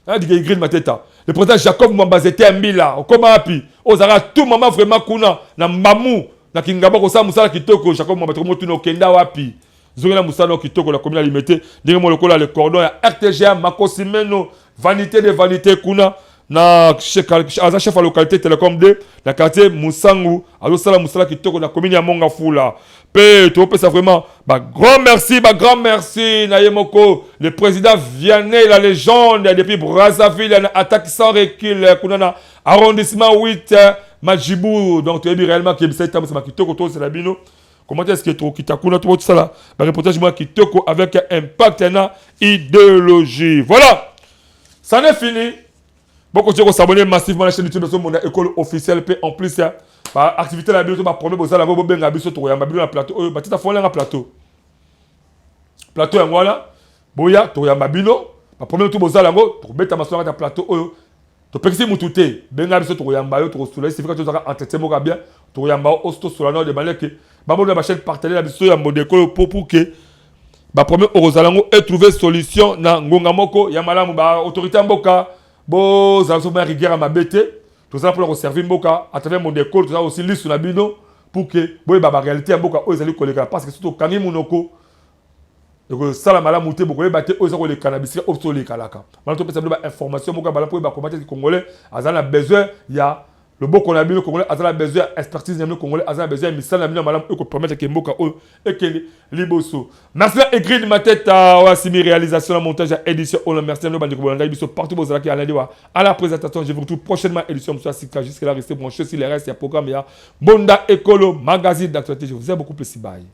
le président Jacob Mbazete Ambila, au Komapi, aux Arabes, tout moment vraiment kuna, na Mamou, na Kingaba, Kosa Moussala Kitoko, Jacob Mbatomotu no Kenda Wapi, Zogela Moussala Kitoko, la commune limitée, directement le cordon, RTGA, Makosimeno, vanité de vanité kuna, na chef de la localité Télécom 2, la quartier Moussangu, à l'Osala Moussala Kitoko, la commune ya Monga Fula. Tu peux ça vraiment. Grand merci, Nayemoko, le président Vianney, la légende, depuis Brazzaville, attaque sans recul, arrondissement 8, Majibou, donc tu as dit réellement que c'est un kitoko, c'est la bino. Comment est-ce que tu as tout ça là? Reportage moi kitoko avec un impact et idéologie. Voilà, ça n'est fini. Beaucoup de gens s'abonner massivement à la chaîne YouTube de mon école officielle, en plus, activité la biso ba problème aux ala bo benga biso to yamba bilo na plateau ba tita fona na plateau yango wana boya to yamba bilo ba problème to bozala ngo to beta masonga ta plateau oyo to pekisi mutute benga biso to yamba yo to soleil c'est vrai que to zaka entretien moka bien to yamba osto solano de maleke ba bo ba chaîne partager la biso ya modéco pour que ba problème ozalango et trouver solution na ngonga moko ya malamu ba autorité mboka bo za so ba rigueur ma bête. Tout ça pour servir Mboka à travers mon école, tout ça aussi liste sur la bino pour que boy baba réalité Mboka aux allez coller parce que surtout kangi monoko donc ça la mala monter beaucoup battre aux allez le cannabis obsolète kalaka. Maintenant peut savoir information Mboka bala pour ba combattre les Congolais, azana besoin il y a le beau qu'on a bien le Congolais, azana besoin expertise le Congolais, azana besoin misala mina malam pour permettre que Mboka et que liboso. Merci la écrit de ma tête à Simi réalisation la montage édition on merci à nos bandits Bolanda biso partout aux alaki à la présentation je vous retrouve prochainement édition monsieur Sika jusqu'à là restez branchés sur les restes il y a programme il y a Bonda Écolo magazine d'actualité je vous aime beaucoup plus bye.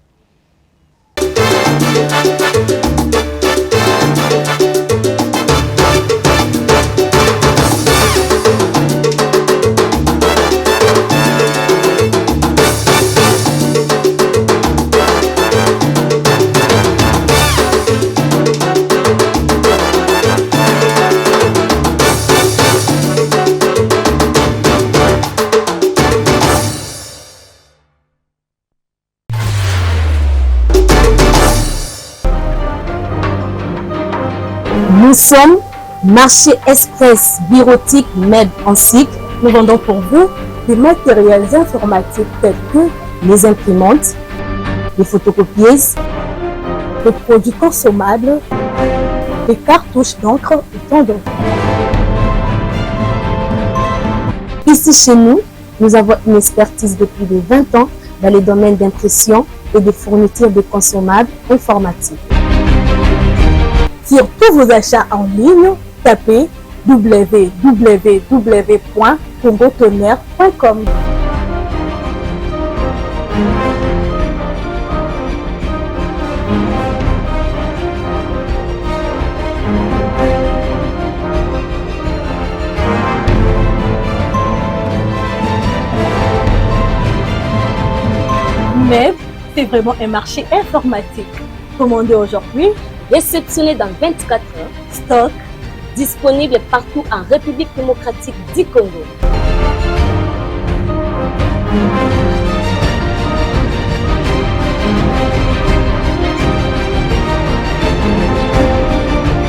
Nous sommes Marché Express Bureautique Med en cycle. Nous vendons pour vous des matériels informatiques tels que les imprimantes, les photocopieuses, les produits consommables, les cartouches d'encre et tant d'autres. Ici chez nous, nous avons une expertise de plus de 20 ans dans les domaines d'impression et de fourniture de consommables informatiques. Sur tous vos achats en ligne, tapez www.congotonnerre.com. Mais c'est vraiment un marché informatique. Commandez aujourd'hui, réceptionné dans 24 heures, stock disponible partout en République démocratique du Congo.